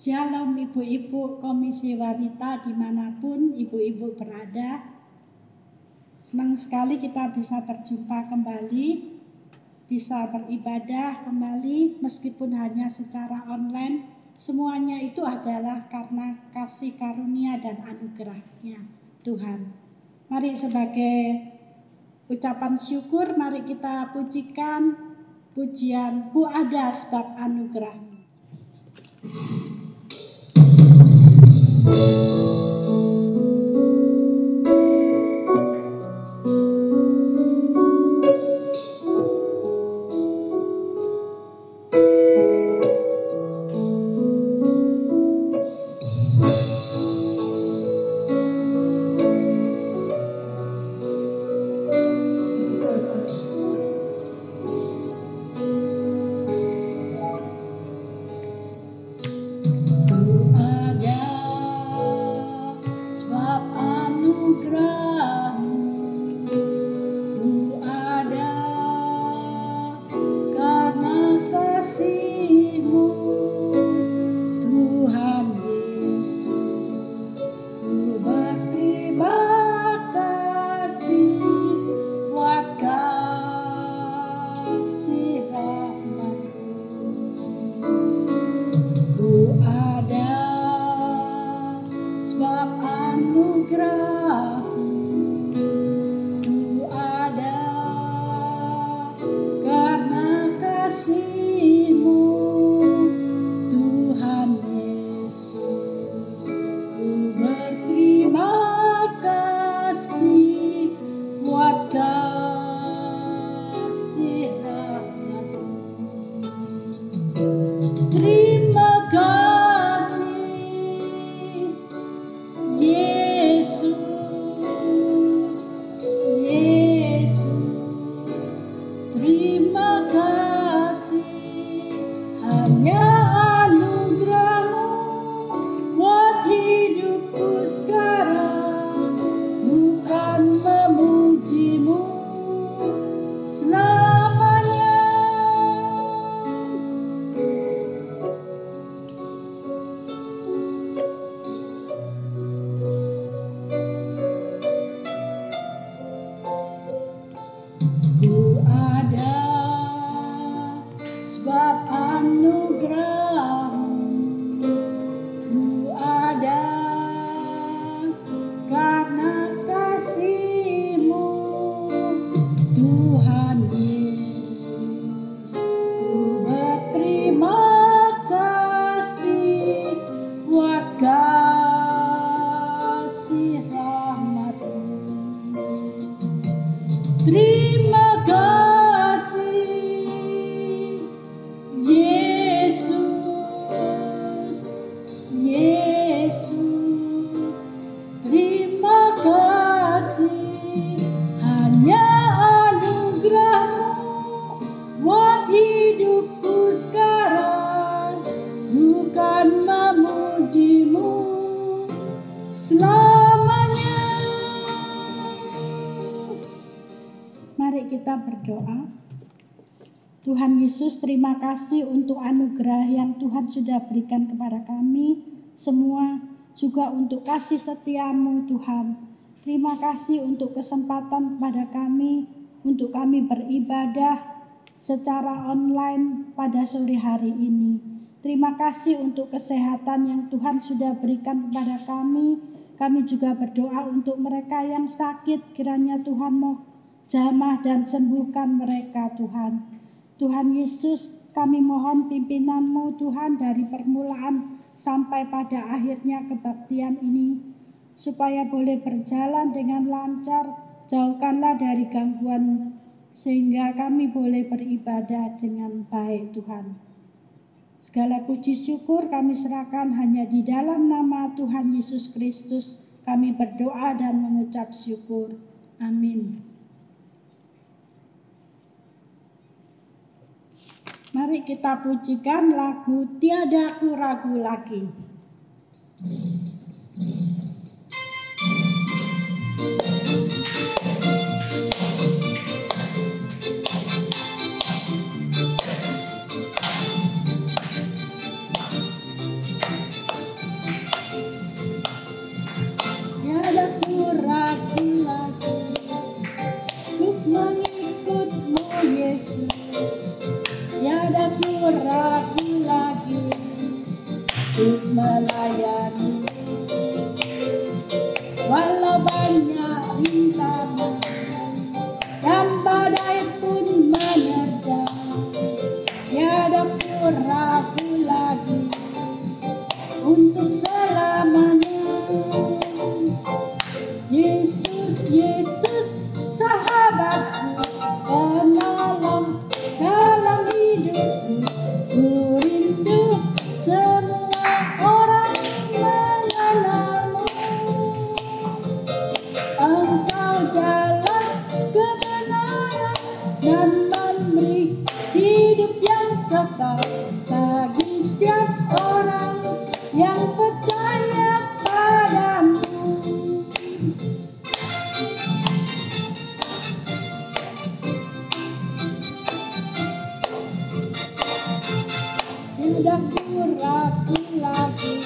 Shalom ibu-ibu komisi wanita dimanapun ibu-ibu berada. Senang sekali kita bisa berjumpa kembali, bisa beribadah kembali meskipun hanya secara online. Semuanya itu adalah karena kasih karunia dan anugerahnya Tuhan. Mari sebagai ucapan syukur, mari kita pujikan pujian Ku ada sebab anugerah. Kita berdoa. Tuhan Yesus, terima kasih untuk anugerah yang Tuhan sudah berikan kepada kami semua, juga untuk kasih setia-Mu Tuhan. Terima kasih untuk kesempatan kepada kami, untuk kami beribadah secara online pada sore hari ini. Terima kasih untuk kesehatan yang Tuhan sudah berikan kepada kami. Kami juga berdoa untuk mereka yang sakit, kiranya Tuhan mau jamah dan sembuhkan mereka Tuhan. Tuhan Yesus, kami mohon pimpinan-Mu Tuhan dari permulaan sampai pada akhirnya kebaktian ini, supaya boleh berjalan dengan lancar, jauhkanlah dari gangguan, sehingga kami boleh beribadah dengan baik Tuhan. Segala puji syukur kami serahkan hanya di dalam nama Tuhan Yesus Kristus, kami berdoa dan mengucap syukur. Amin. Mari kita pujikan lagu Tiada Ku Ragu Lagi. melayani, walau banyak rintangan dan badai pun menerjang, tiada ku ragu lagi untuk selamanya. Yesus, Yesus, sahabatku, penolong dalam hidupku. Ku rindu semua orang mengenalmu. Engkau jalan kebenaran dan memberi hidup yang kekal bagi setiap orang yang percaya padamu. Tidak ku ragu lagi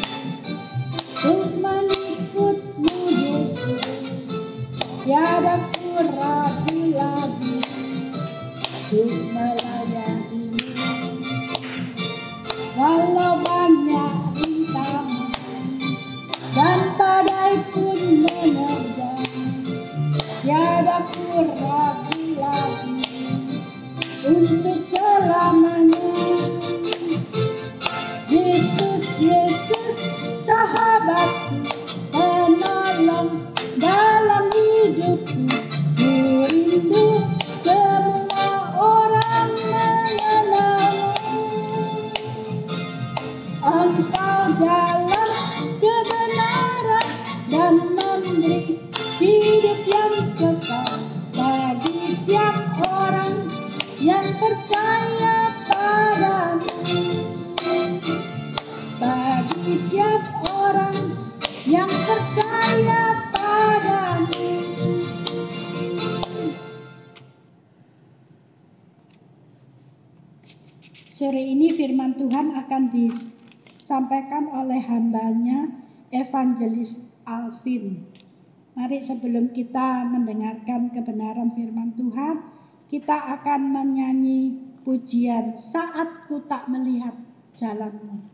untuk mengikutmu Yesus, tiada ku ragu lagi untuk melayanimu, walau banyak rintangan dan badai pun menerjang, tiada ku ragu lagi untuk selamanya. Yesus, Yesus, sahabatku, penolong dalam hidupku. Ku rindu semua orang mengenalmu. Engkau jalan kebenaran dan memberi hidup yang kekal bagi tiap orang yang percaya padamu. Bagi tiap orang yang percaya padamu. Sore ini firman Tuhan akan disampaikan oleh hambanya Evangelis Alvin. Mari sebelum kita mendengarkan kebenaran firman Tuhan, kita akan menyanyi pujian Saat Ku Tak Melihat Jalanmu.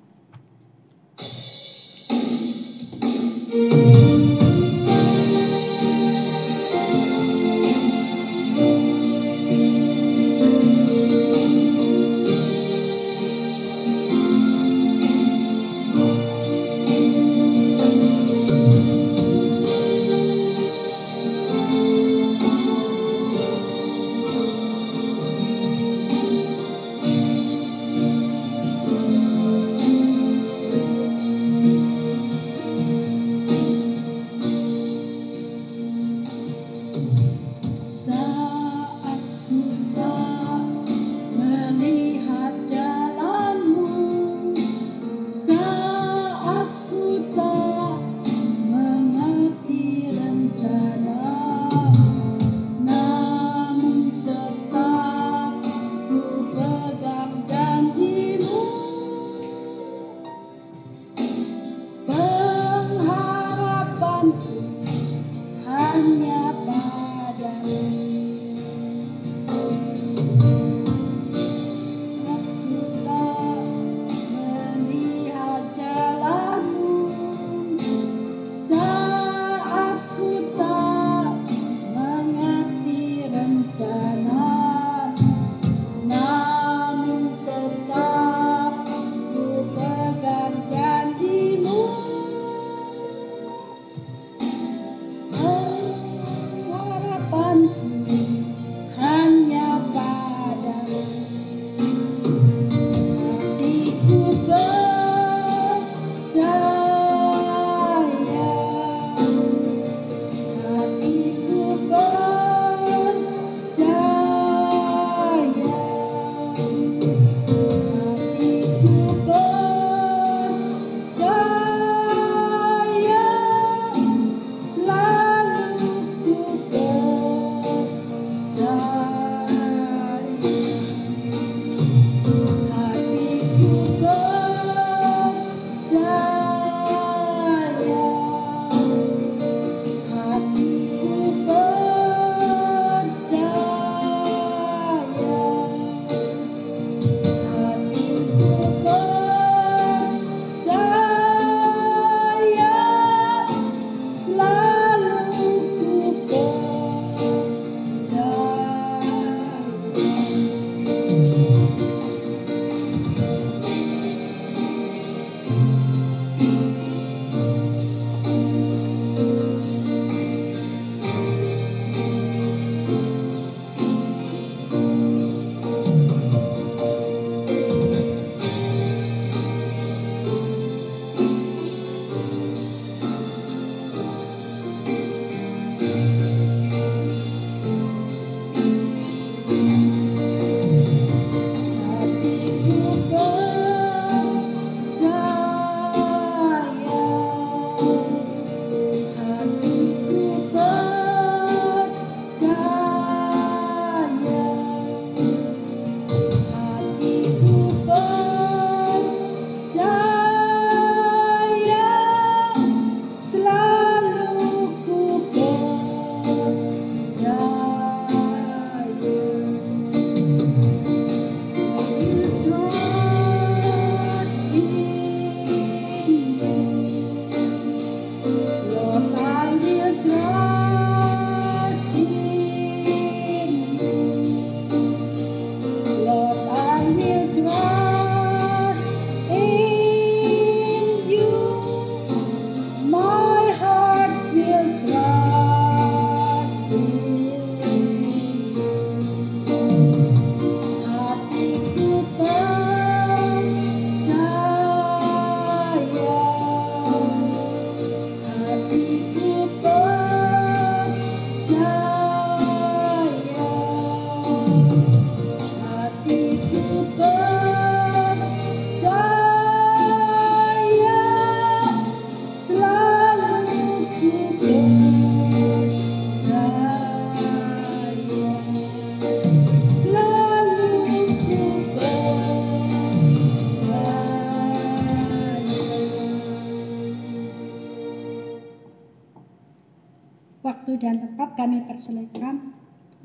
waktu dan tempat kami persilakan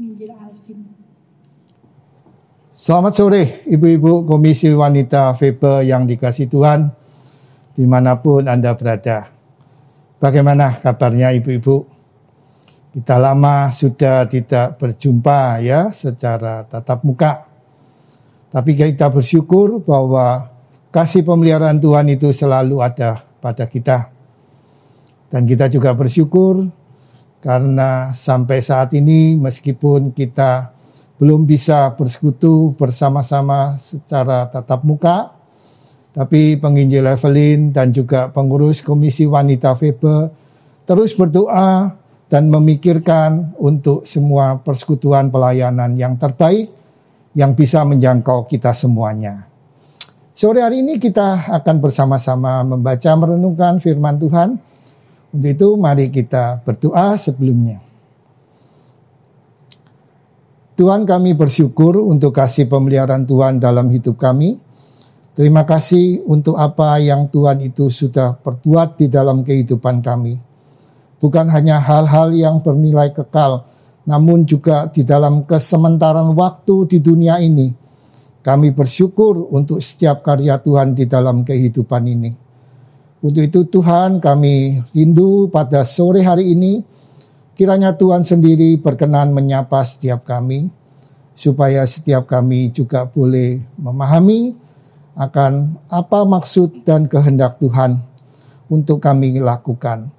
Injil Alvin. Selamat sore ibu-ibu Komisi Wanita Febe yang dikasihi Tuhan, dimanapun Anda berada. Bagaimana kabarnya ibu-ibu? Kita lama sudah tidak berjumpa ya secara tatap muka. Tapi kita bersyukur bahwa kasih pemeliharaan Tuhan itu selalu ada pada kita. Dan kita juga bersyukur karena sampai saat ini meskipun kita belum bisa bersekutu bersama-sama secara tatap muka, tapi penginjil Evelyn dan juga pengurus Komisi Wanita Febe terus berdoa dan memikirkan untuk semua persekutuan pelayanan yang terbaik yang bisa menjangkau kita semuanya. Sore hari ini kita akan bersama-sama membaca merenungkan firman Tuhan. Untuk itu mari kita berdoa sebelumnya. Tuhan, kami bersyukur untuk kasih pemeliharaan Tuhan dalam hidup kami. Terima kasih untuk apa yang Tuhan itu sudah perbuat di dalam kehidupan kami. Bukan hanya hal-hal yang bernilai kekal, namun juga di dalam kesementaraan waktu di dunia ini. Kami bersyukur untuk setiap karya Tuhan di dalam kehidupan ini. Untuk itu Tuhan, kami rindu pada sore hari ini, kiranya Tuhan sendiri berkenan menyapa setiap kami, supaya setiap kami juga boleh memahami akan apa maksud dan kehendak Tuhan untuk kami lakukan.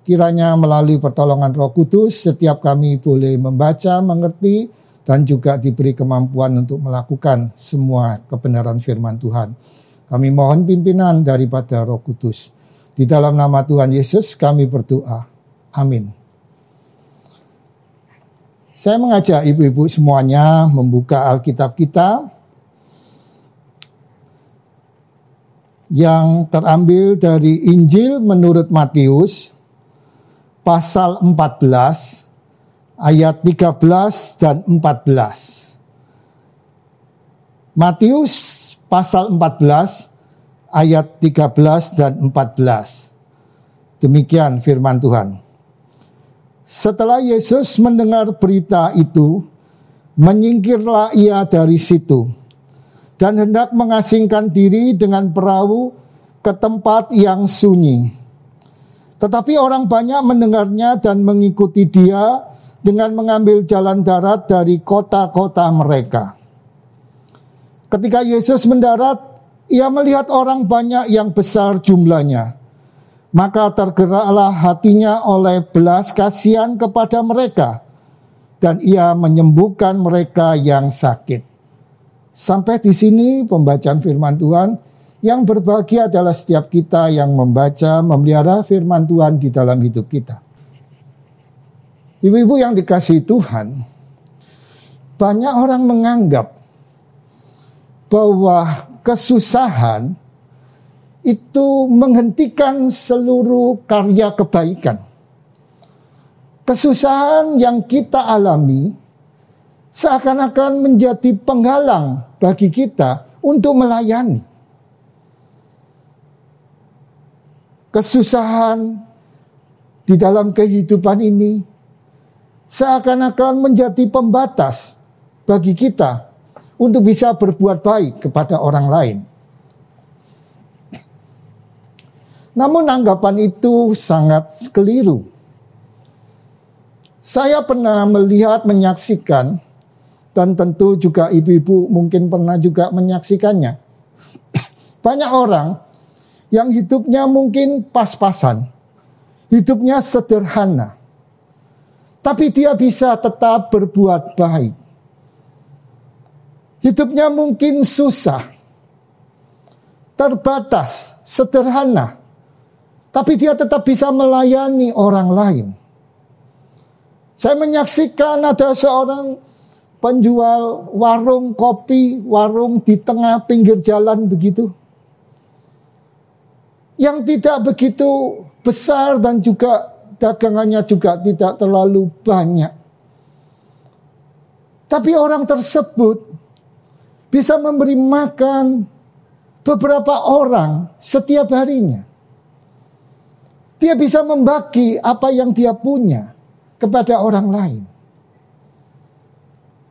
Kiranya melalui pertolongan Roh Kudus, setiap kami boleh membaca, mengerti, dan juga diberi kemampuan untuk melakukan semua kebenaran firman Tuhan. Kami mohon pimpinan daripada Roh Kudus. Di dalam nama Tuhan Yesus kami berdoa. Amin. Saya mengajak ibu-ibu semuanya membuka Alkitab kita yang terambil dari Injil menurut Matius pasal 14 ayat 13 dan 14. Matius pasal 14 ayat 13 dan 14. Demikian firman Tuhan. Setelah Yesus mendengar berita itu, menyingkirlah ia dari situ dan hendak mengasingkan diri dengan perahu ke tempat yang sunyi. Tetapi orang banyak mendengarnya dan mengikuti dia dengan mengambil jalan darat dari kota-kota mereka. Ketika Yesus mendarat, ia melihat orang banyak yang besar jumlahnya. Maka tergeraklah hatinya oleh belas kasihan kepada mereka. Dan ia menyembuhkan mereka yang sakit. Sampai di sini pembacaan firman Tuhan. Yang berbahagia adalah setiap kita yang membaca, memelihara firman Tuhan di dalam hidup kita. Ibu-ibu yang dikasihi Tuhan, banyak orang menganggap bahwa kesusahan itu menghentikan seluruh karya kebaikan. Kesusahan yang kita alami seakan-akan menjadi penghalang bagi kita untuk melayani. Kesusahan di dalam kehidupan ini seakan-akan menjadi pembatas bagi kita untuk bisa berbuat baik kepada orang lain. Namun anggapan itu sangat keliru. Saya pernah melihat, menyaksikan, dan tentu juga ibu-ibu mungkin pernah juga menyaksikannya. Banyak orang yang hidupnya mungkin pas-pasan, hidupnya sederhana, tapi dia bisa tetap berbuat baik. Hidupnya mungkin susah, terbatas, sederhana, tapi dia tetap bisa melayani orang lain. Saya menyaksikan ada seorang penjual warung kopi, warung di tengah pinggir jalan begitu, yang tidak begitu besar dan juga dagangannya juga tidak terlalu banyak. Tapi orang tersebut bisa memberi makan beberapa orang setiap harinya. Dia bisa membagi apa yang dia punya kepada orang lain.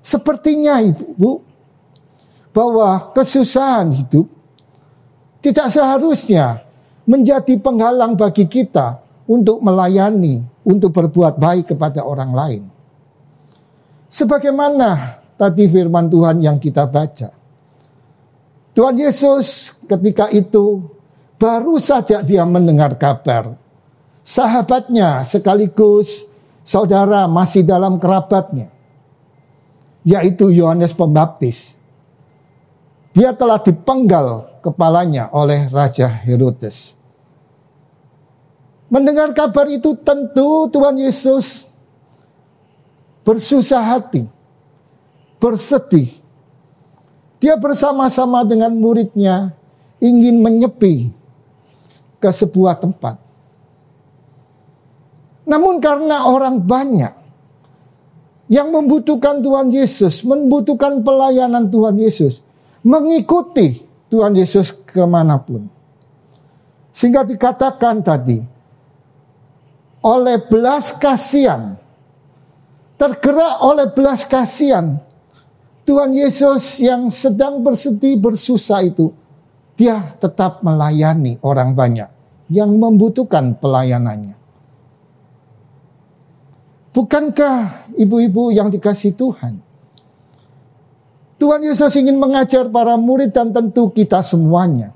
Sepertinya Ibu, bahwa kesusahan hidup tidak seharusnya menjadi penghalang bagi kita untuk melayani, untuk berbuat baik kepada orang lain. Sebagaimana tadi firman Tuhan yang kita baca. Tuhan Yesus ketika itu baru saja dia mendengar kabar. Sahabatnya sekaligus saudara masih dalam kerabatnya, yaitu Yohanes Pembaptis. Dia telah dipenggal kepalanya oleh Raja Herodes. Mendengar kabar itu tentu Tuhan Yesus bersusah hati, bersedih. Dia bersama-sama dengan muridnya ingin menyepi ke sebuah tempat. Namun karena orang banyak yang membutuhkan Tuhan Yesus, membutuhkan pelayanan Tuhan Yesus, mengikuti Tuhan Yesus kemanapun. Sehingga dikatakan tadi, oleh belas kasihan, tergerak oleh belas kasihan, Tuhan Yesus yang sedang bersedih bersusah itu, dia tetap melayani orang banyak yang membutuhkan pelayanannya. Bukankah ibu-ibu yang dikasihi Tuhan, Tuhan Yesus ingin mengajar para murid dan tentu kita semuanya,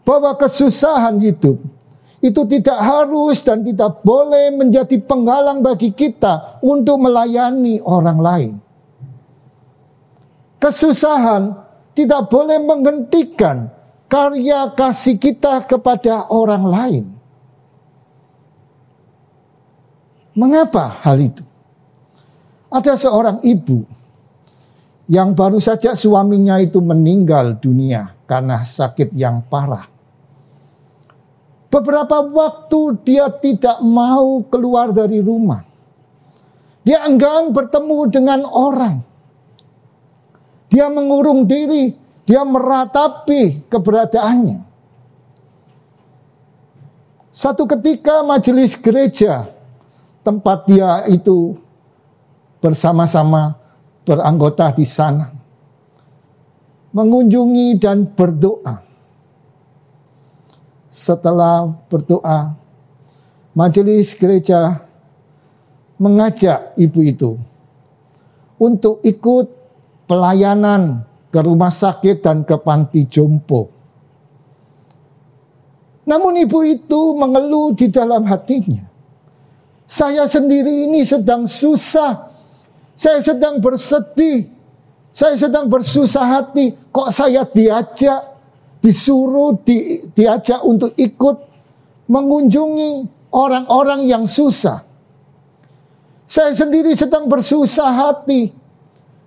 bahwa kesusahan hidup itu tidak harus dan tidak boleh menjadi penghalang bagi kita untuk melayani orang lain. Kesusahan tidak boleh menghentikan karya kasih kita kepada orang lain. Mengapa hal itu? Ada seorang ibu yang baru saja suaminya itu meninggal dunia karena sakit yang parah. Beberapa waktu dia tidak mau keluar dari rumah. Dia enggan bertemu dengan orang. Dia mengurung diri, dia meratapi keberadaannya. Satu ketika majelis gereja tempat dia itu bersama-sama beranggota di sana mengunjungi dan berdoa. Setelah berdoa, majelis gereja mengajak ibu itu untuk ikut pelayanan ke rumah sakit dan ke panti jompo. Namun ibu itu mengeluh di dalam hatinya. Saya sendiri ini sedang susah. Saya sedang bersedih. Saya sedang bersusah hati. Kok saya diajak untuk ikut mengunjungi orang-orang yang susah. Saya sendiri sedang bersusah hati.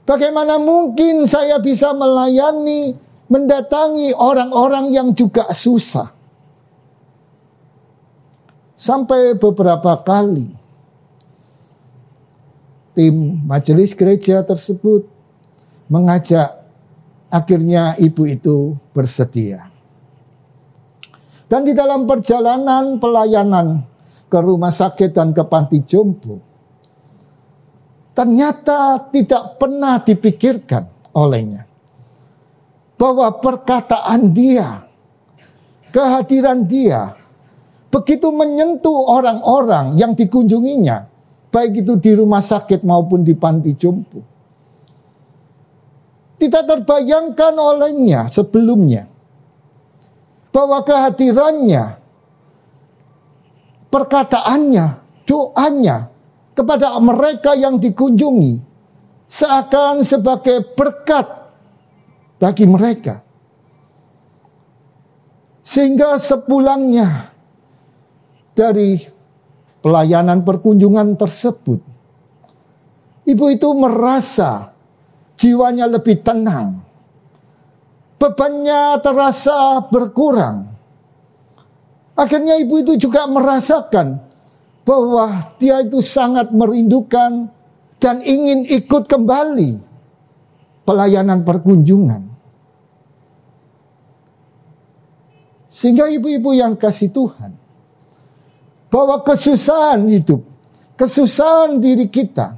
Bagaimana mungkin saya bisa melayani, mendatangi orang-orang yang juga susah? Sampai beberapa kali tim majelis gereja tersebut mengajak, akhirnya ibu itu bersedia. Dan di dalam perjalanan pelayanan ke rumah sakit dan ke panti jompo, ternyata tidak pernah dipikirkan olehnya bahwa perkataan dia, kehadiran dia, begitu menyentuh orang-orang yang dikunjunginya, baik itu di rumah sakit maupun di panti jompo. Tidak terbayangkan olehnya sebelumnya bahwa kehadirannya, perkataannya, doanya kepada mereka yang dikunjungi seakan sebagai berkat bagi mereka. Sehingga sepulangnya dari pelayanan perkunjungan tersebut, ibu itu merasa jiwanya lebih tenang. Bebannya terasa berkurang. Akhirnya ibu itu juga merasakan bahwa dia itu sangat merindukan dan ingin ikut kembali pelayanan perkunjungan. Sehingga ibu-ibu yang kasih Tuhan, bahwa kesusahan hidup Kesusahan diri kita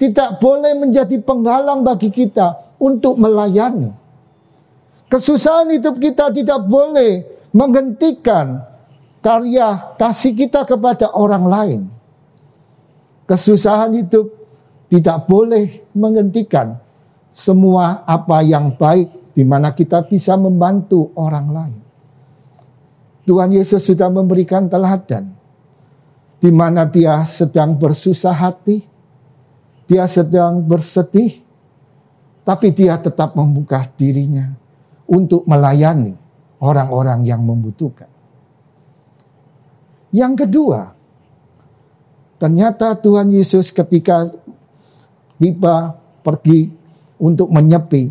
tidak boleh menjadi penghalang bagi kita untuk melayani. Kesusahan hidup kita tidak boleh menghentikan karya kasih kita kepada orang lain. Kesusahan hidup tidak boleh menghentikan semua apa yang baik di mana kita bisa membantu orang lain. Tuhan Yesus sudah memberikan teladan di mana dia sedang bersusah hati, dia sedang bersedih, tapi dia tetap membuka dirinya untuk melayani orang-orang yang membutuhkan. Yang kedua, ternyata Tuhan Yesus ketika tiba pergi untuk menyepi,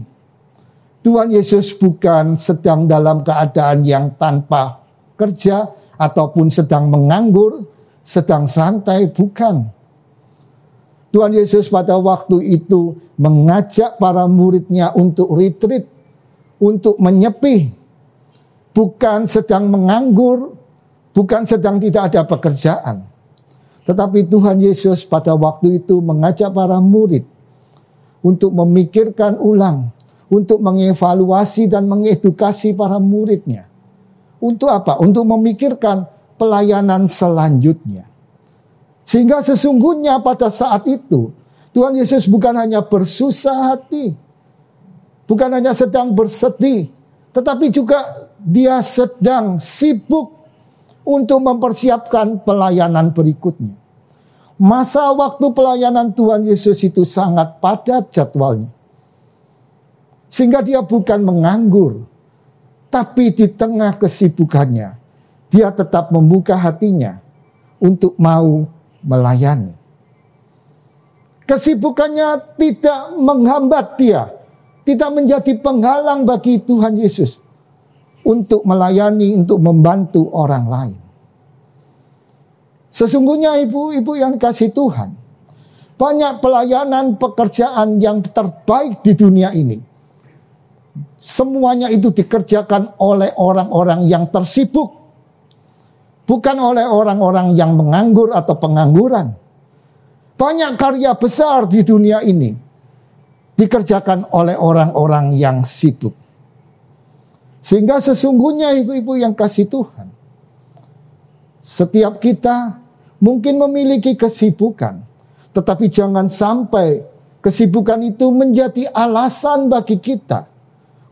Tuhan Yesus bukan sedang dalam keadaan yang tanpa kerja ataupun sedang menganggur, sedang santai, bukan. Tuhan Yesus pada waktu itu mengajak para muridnya untuk retreat, untuk menyepi, bukan sedang menganggur, bukan sedang tidak ada pekerjaan. Tetapi Tuhan Yesus pada waktu itu mengajak para murid untuk memikirkan ulang, untuk mengevaluasi dan mengedukasi para muridnya. Untuk apa? Untuk memikirkan pelayanan selanjutnya. Sehingga sesungguhnya pada saat itu Tuhan Yesus bukan hanya bersusah hati, bukan hanya sedang bersedih, tetapi juga dia sedang sibuk untuk mempersiapkan pelayanan berikutnya. Masa waktu pelayanan Tuhan Yesus itu sangat padat jadwalnya. Sehingga dia bukan menganggur, tapi di tengah kesibukannya, dia tetap membuka hatinya untuk mau melayani. Kesibukannya tidak menghambat dia, tidak menjadi penghalang bagi Tuhan Yesus untuk melayani, untuk membantu orang lain. Sesungguhnya ibu-ibu yang kasih Tuhan, banyak pelayanan pekerjaan yang terbaik di dunia ini. Semuanya itu dikerjakan oleh orang-orang yang tersibuk, bukan oleh orang-orang yang menganggur atau pengangguran. Banyak karya besar di dunia ini dikerjakan oleh orang-orang yang sibuk. Sehingga sesungguhnya ibu-ibu yang kasih Tuhan, setiap kita mungkin memiliki kesibukan, tetapi jangan sampai kesibukan itu menjadi alasan bagi kita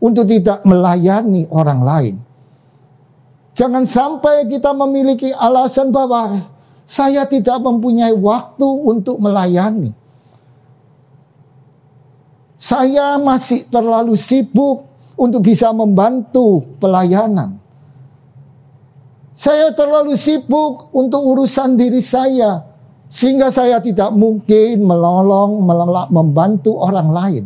untuk tidak melayani orang lain. Jangan sampai kita memiliki alasan bahwa saya tidak mempunyai waktu untuk melayani. Saya masih terlalu sibuk untuk bisa membantu pelayanan. Saya terlalu sibuk untuk urusan diri saya, sehingga saya tidak mungkin menolong, membantu orang lain.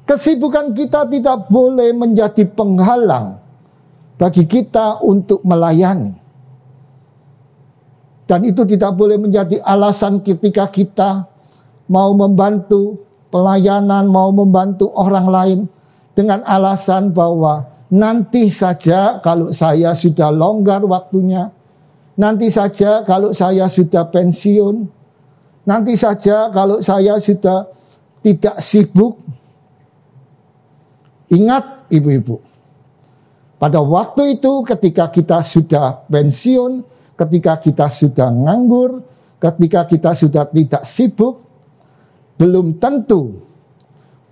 Kesibukan kita tidak boleh menjadi penghalang bagi kita untuk melayani. Dan itu tidak boleh menjadi alasan ketika kita mau membantu pelayanan, mau membantu orang lain dengan alasan bahwa nanti saja kalau saya sudah longgar waktunya, nanti saja kalau saya sudah pensiun, nanti saja kalau saya sudah tidak sibuk. Ingat ibu-ibu, pada waktu itu ketika kita sudah pensiun, ketika kita sudah nganggur, ketika kita sudah tidak sibuk, belum tentu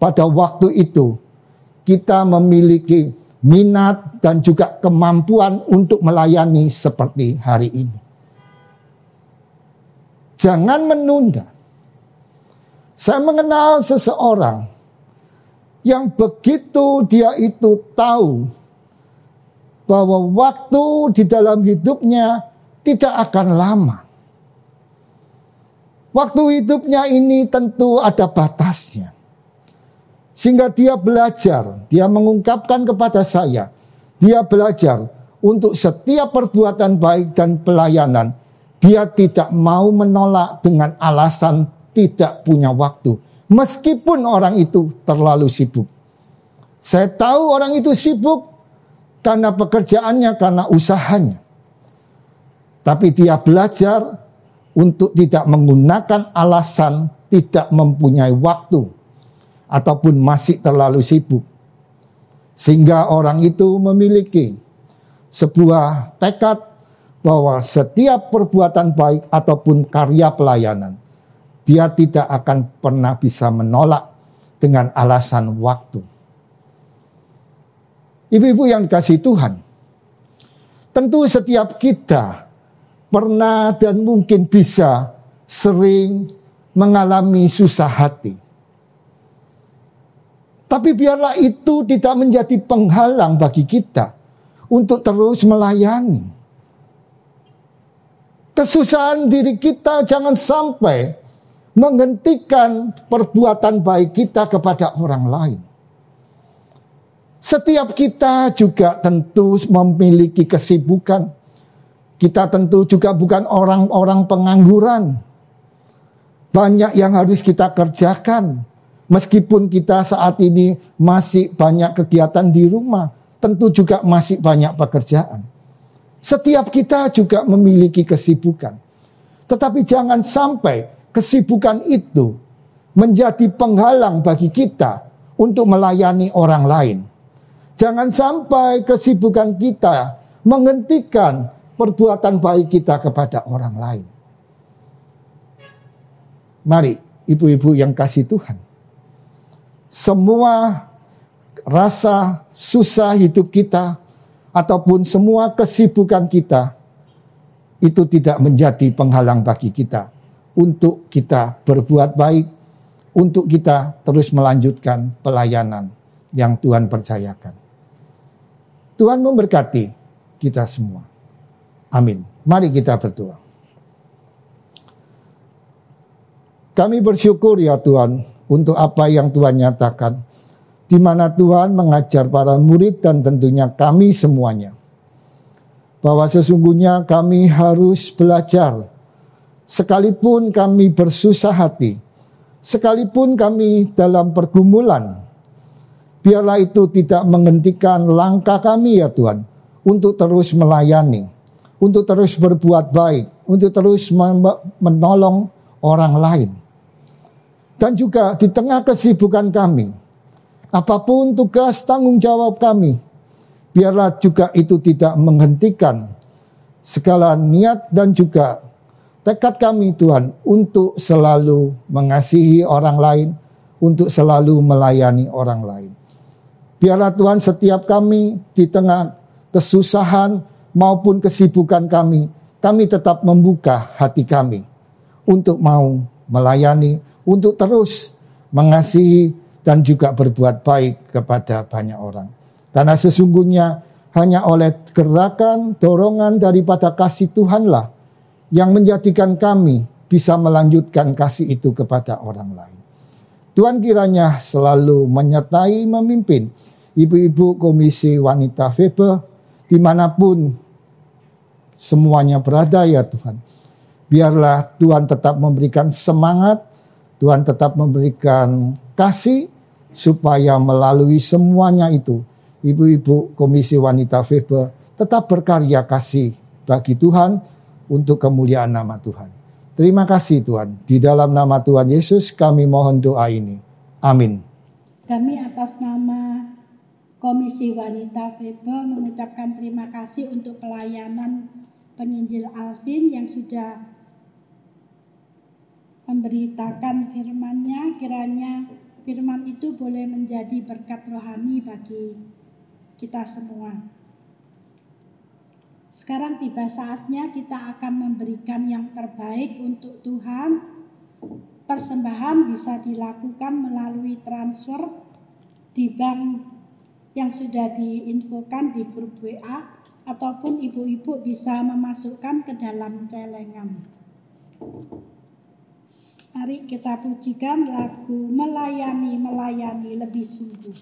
pada waktu itu kita memiliki minat dan juga kemampuan untuk melayani seperti hari ini. Jangan menunda. Saya mengenal seseorang yang begitu dia itu tahu bahwa waktu di dalam hidupnya tidak akan lama. Waktu hidupnya ini tentu ada batasnya. Sehingga dia belajar, dia mengungkapkan kepada saya, dia belajar untuk setiap perbuatan baik dan pelayanan, dia tidak mau menolak dengan alasan tidak punya waktu. Meskipun orang itu terlalu sibuk. Saya tahu orang itu sibuk karena pekerjaannya, karena usahanya. Tapi dia belajar untuk tidak menggunakan alasan tidak mempunyai waktu ataupun masih terlalu sibuk. Sehingga orang itu memiliki sebuah tekad bahwa setiap perbuatan baik ataupun karya pelayanan, dia tidak akan pernah bisa menolak dengan alasan waktu. Ibu-ibu yang dikasihi Tuhan, tentu setiap kita pernah dan mungkin bisa sering mengalami susah hati. Tapi biarlah itu tidak menjadi penghalang bagi kita untuk terus melayani. Kesusahan diri kita jangan sampai menghentikan perbuatan baik kita kepada orang lain. Setiap kita juga tentu memiliki kesibukan. Kita tentu juga bukan orang-orang pengangguran. Banyak yang harus kita kerjakan. Meskipun kita saat ini masih banyak kegiatan di rumah, tentu juga masih banyak pekerjaan. Setiap kita juga memiliki kesibukan. Tetapi jangan sampai kesibukan itu menjadi penghalang bagi kita untuk melayani orang lain. Jangan sampai kesibukan kita menghentikan perbuatan baik kita kepada orang lain. Mari, ibu-ibu yang kasih Tuhan, semua rasa susah hidup kita ataupun semua kesibukan kita itu tidak menjadi penghalang bagi kita untuk kita berbuat baik, untuk kita terus melanjutkan pelayanan yang Tuhan percayakan. Tuhan memberkati kita semua. Amin. Mari kita berdoa. Kami bersyukur ya Tuhan untuk apa yang Tuhan nyatakan, di mana Tuhan mengajar para murid dan tentunya kami semuanya, bahwa sesungguhnya kami harus belajar, sekalipun kami bersusah hati, sekalipun kami dalam pergumulan, biarlah itu tidak menghentikan langkah kami ya Tuhan, untuk terus melayani, untuk terus berbuat baik, untuk terus menolong orang lain. Dan juga di tengah kesibukan kami, apapun tugas tanggung jawab kami, biarlah juga itu tidak menghentikan segala niat dan juga tekad kami Tuhan untuk selalu mengasihi orang lain, untuk selalu melayani orang lain. Biarlah Tuhan setiap kami di tengah kesusahan maupun kesibukan kami tetap membuka hati kami untuk mau melayani, untuk terus mengasihi dan juga berbuat baik kepada banyak orang. Karena sesungguhnya hanya oleh gerakan, dorongan daripada kasih Tuhanlah yang menjadikan kami bisa melanjutkan kasih itu kepada orang lain. Tuhan kiranya selalu menyertai, memimpin ibu-ibu Komisi Wanita Febe dimanapun semuanya berada ya Tuhan. Biarlah Tuhan tetap memberikan semangat, Tuhan tetap memberikan kasih, supaya melalui semuanya itu, ibu-ibu Komisi Wanita Febe tetap berkarya kasih bagi Tuhan untuk kemuliaan nama Tuhan. Terima kasih Tuhan. Di dalam nama Tuhan Yesus kami mohon doa ini. Amin. Kami atas nama Komisi Wanita Febe mengucapkan terima kasih untuk pelayanan penginjil Alvin yang sudah memberitakan firman-Nya. Kiranya firman itu boleh menjadi berkat rohani bagi kita semua. Sekarang tiba saatnya kita akan memberikan yang terbaik untuk Tuhan. Persembahan bisa dilakukan melalui transfer di bank yang sudah diinfokan di grup WA, ataupun ibu-ibu bisa memasukkan ke dalam celengan. Mari kita pujikan lagu Melayani, Melayani Lebih Sungguh.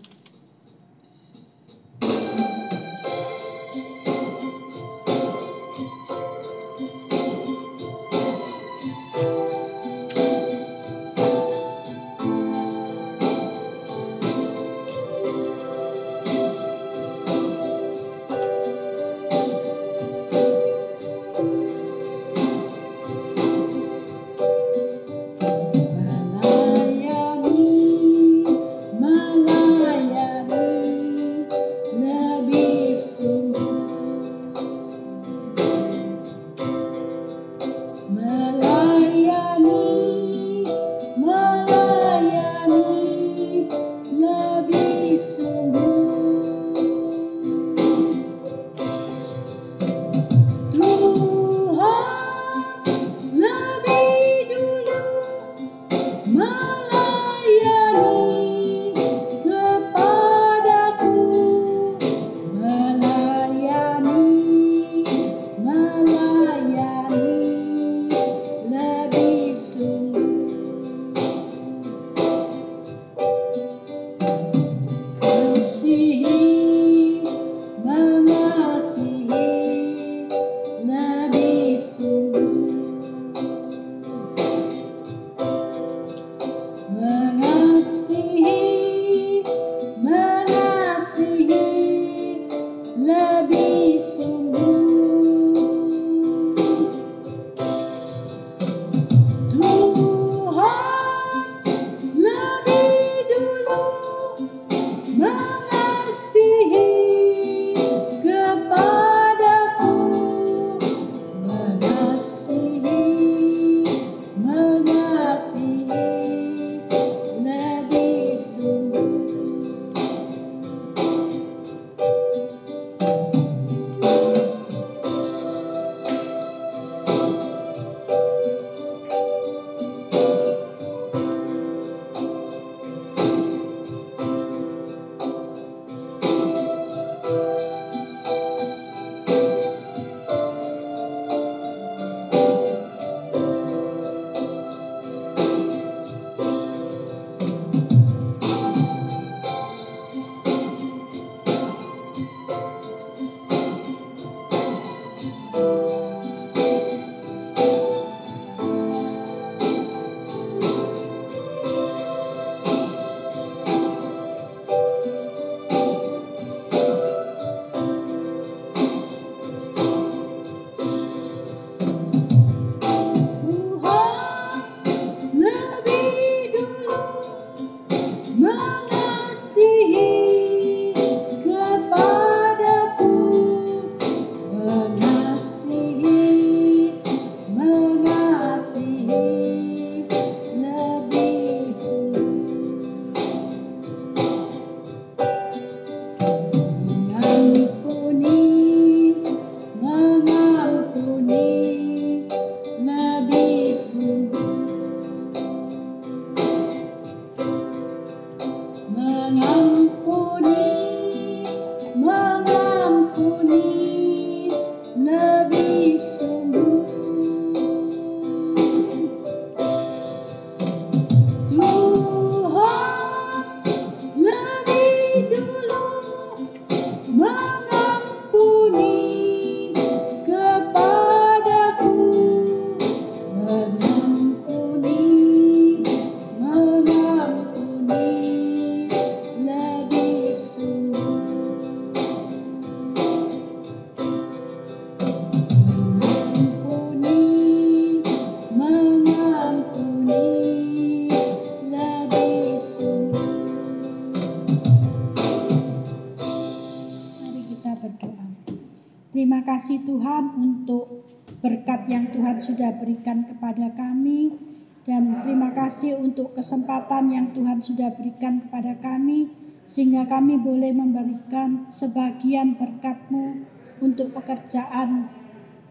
Terima kasih Tuhan untuk berkat yang Tuhan sudah berikan kepada kami, dan terima kasih untuk kesempatan yang Tuhan sudah berikan kepada kami, sehingga kami boleh memberikan sebagian berkat-Mu untuk pekerjaan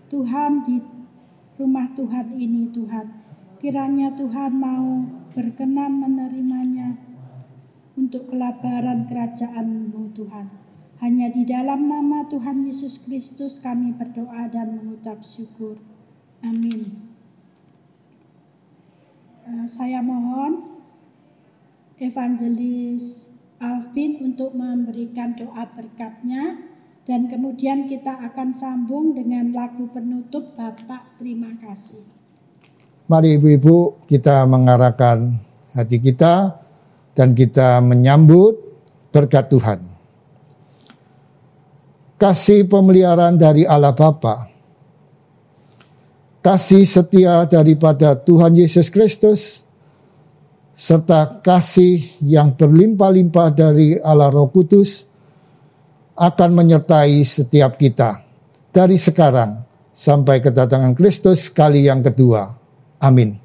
Tuhan di rumah Tuhan ini. Tuhan, kiranya Tuhan mau berkenan menerimanya untuk pelabaran kerajaan-Mu Tuhan. Hanya di dalam nama Tuhan Yesus Kristus kami berdoa dan mengucap syukur. Amin. Saya mohon Evangelis Alvin untuk memberikan doa berkatnya, dan kemudian kita akan sambung dengan lagu penutup Bapak Terima Kasih. Mari ibu-ibu kita mengarahkan hati kita dan kita menyambut berkat Tuhan. Kasih pemeliharaan dari Allah Bapa, kasih setia daripada Tuhan Yesus Kristus, serta kasih yang berlimpah-limpah dari Allah Roh Kudus akan menyertai setiap kita dari sekarang sampai kedatangan Kristus kali yang kedua. Amin.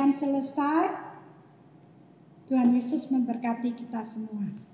demikian selesai. Tuhan Yesus memberkati kita semua.